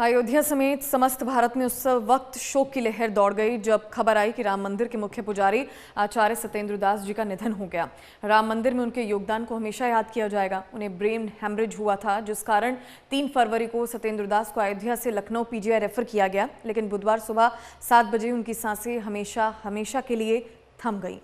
अयोध्या समेत समस्त भारत में उस वक्त शोक की लहर दौड़ गई जब खबर आई कि राम मंदिर के मुख्य पुजारी आचार्य सत्येंद्र दास जी का निधन हो गया। राम मंदिर में उनके योगदान को हमेशा याद किया जाएगा। उन्हें ब्रेन हेमरेज हुआ था, जिस कारण 3 फरवरी को सत्येंद्र दास को अयोध्या से लखनऊ पीजीआई रेफर किया गया, लेकिन बुधवार सुबह 7 बजे उनकी सांसें हमेशा के लिए थम गई।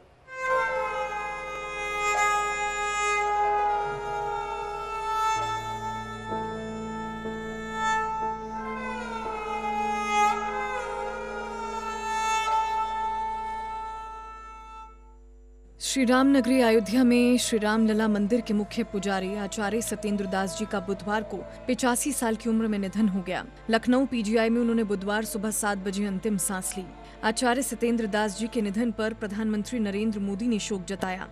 श्री राम नगरी अयोध्या में श्री राम लला मंदिर के मुख्य पुजारी आचार्य सत्येंद्र दास जी का बुधवार को 85 साल की उम्र में निधन हो गया। लखनऊ पीजीआई में उन्होंने बुधवार सुबह 7 बजे अंतिम सांस ली। आचार्य सत्येंद्र दास जी के निधन पर प्रधानमंत्री नरेंद्र मोदी ने शोक जताया।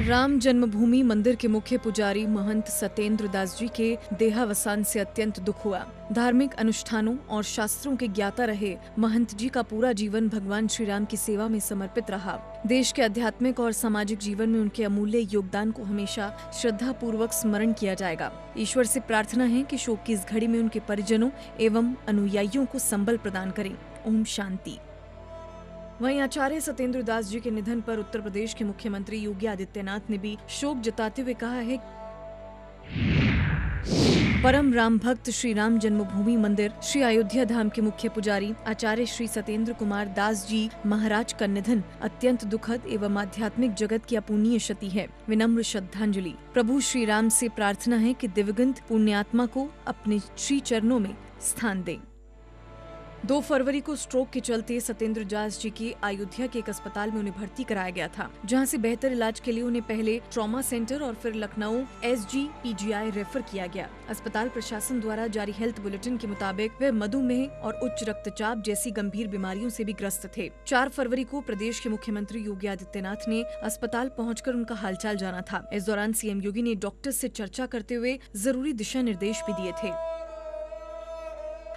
राम जन्मभूमि मंदिर के मुख्य पुजारी महंत सत्येंद्र दास जी के देहावसान से अत्यंत दुख हुआ। धार्मिक अनुष्ठानों और शास्त्रों के ज्ञाता रहे महंत जी का पूरा जीवन भगवान श्री राम की सेवा में समर्पित रहा। देश के आध्यात्मिक और सामाजिक जीवन में उनके अमूल्य योगदान को हमेशा श्रद्धा पूर्वक स्मरण किया जाएगा। ईश्वर से प्रार्थना है कि शोक की इस घड़ी में उनके परिजनों एवं अनुयायियों को संबल प्रदान करें। ओम शांति। वहीं आचार्य सत्येंद्र दास जी के निधन पर उत्तर प्रदेश के मुख्यमंत्री योगी आदित्यनाथ ने भी शोक जताते हुए कहा है, परम राम भक्त श्री राम जन्मभूमि मंदिर श्री अयोध्या धाम के मुख्य पुजारी आचार्य श्री सत्येंद्र कुमार दास जी महाराज का निधन अत्यंत दुखद एवं आध्यात्मिक जगत की अपूर्णीय क्षति है। विनम्र श्रद्धांजलि। प्रभु श्री राम से प्रार्थना है कि दिवंगत पुण्यात्मा को अपने श्री चरणों में स्थान दें। 2 फरवरी को स्ट्रोक के चलते सत्येंद्र दास जी की अयोध्या के एक अस्पताल में उन्हें भर्ती कराया गया था, जहां से बेहतर इलाज के लिए उन्हें पहले ट्रॉमा सेंटर और फिर लखनऊ SGPGI रेफर किया गया। अस्पताल प्रशासन द्वारा जारी हेल्थ बुलेटिन के मुताबिक वे मधुमेह और उच्च रक्तचाप जैसी गंभीर बीमारियों से भी ग्रस्त थे। 4 फरवरी को प्रदेश के मुख्यमंत्री योगी आदित्यनाथ ने अस्पताल पहुँचकर उनका हालचाल जाना था। इस दौरान CM योगी ने डॉक्टर से चर्चा करते हुए जरूरी दिशा निर्देश भी दिए थे।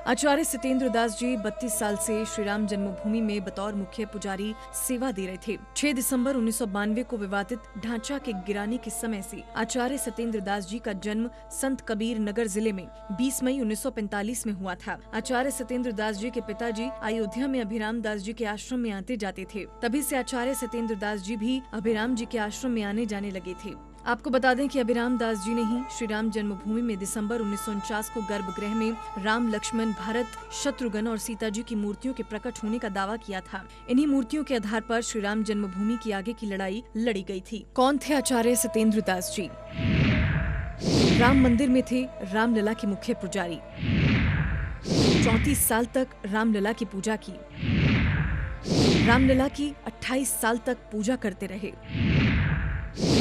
आचार्य सत्येंद्र दास जी 32 साल से श्री राम जन्मभूमि में बतौर मुख्य पुजारी सेवा दे रहे थे। 6 दिसंबर 1992 को विवादित ढांचा के गिराने के समय से आचार्य सत्येंद्र दास जी का जन्म संत कबीर नगर जिले में 20 मई 1945 में हुआ था। आचार्य सत्येंद्र दास जी के पिताजी अयोध्या में अभिराम दास जी के आश्रम में आते जाते थे। तभी से आचार्य सत्येंद्र दास जी भी अभिराम जी के आश्रम में आने जाने लगे थे। आपको बता दें कि अभिराम दास जी ने ही श्री राम जन्मभूमि में दिसंबर 1949 को गर्भगृह में राम, लक्ष्मण, भरत, शत्रुघ्न और सीता जी की मूर्तियों के प्रकट होने का दावा किया था। इन्हीं मूर्तियों के आधार पर श्री राम जन्मभूमि की आगे की लड़ाई लड़ी गई थी। कौन थे आचार्य सत्येंद्र दास जी? राम मंदिर में थे रामलला के मुख्य पुजारी। 34 साल तक रामलला की पूजा की। रामलला की 28 साल तक पूजा करते रहे।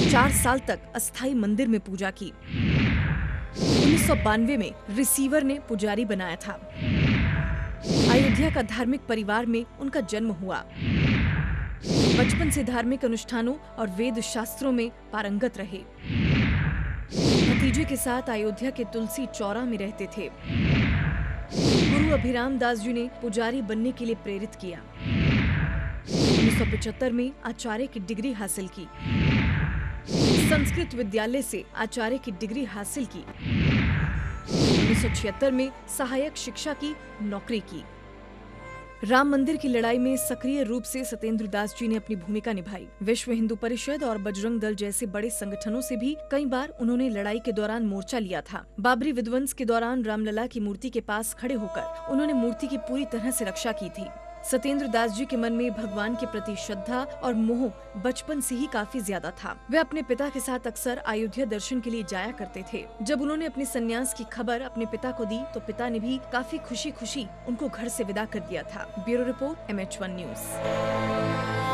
4 साल तक अस्थायी मंदिर में पूजा की। 1992 में रिसीवर ने पुजारी बनाया था। अयोध्या का धार्मिक परिवार में उनका जन्म हुआ। बचपन से धार्मिक अनुष्ठानों और वेद शास्त्रों में पारंगत रहे। भतीजे के साथ अयोध्या के तुलसी चौरा में रहते थे। गुरु अभिराम दास जी ने पुजारी बनने के लिए प्रेरित किया। 1975 में आचार्य की डिग्री हासिल की। संस्कृत विद्यालय से आचार्य की डिग्री हासिल की। 1976 में सहायक शिक्षा की नौकरी की। राम मंदिर की लड़ाई में सक्रिय रूप से सत्येंद्र दास जी ने अपनी भूमिका निभाई। विश्व हिंदू परिषद और बजरंग दल जैसे बड़े संगठनों से भी कई बार उन्होंने लड़ाई के दौरान मोर्चा लिया था। बाबरी विध्वंस के दौरान रामलला की मूर्ति के पास खड़े होकर उन्होंने मूर्ति की पूरी तरह से रक्षा की थी। सत्येंद्र दास जी के मन में भगवान के प्रति श्रद्धा और मोह बचपन से ही काफी ज्यादा था। वे अपने पिता के साथ अक्सर अयोध्या दर्शन के लिए जाया करते थे। जब उन्होंने अपने संन्यास की खबर अपने पिता को दी तो पिता ने भी काफी खुशी खुशी उनको घर से विदा कर दिया था। Bureau report MH1 news.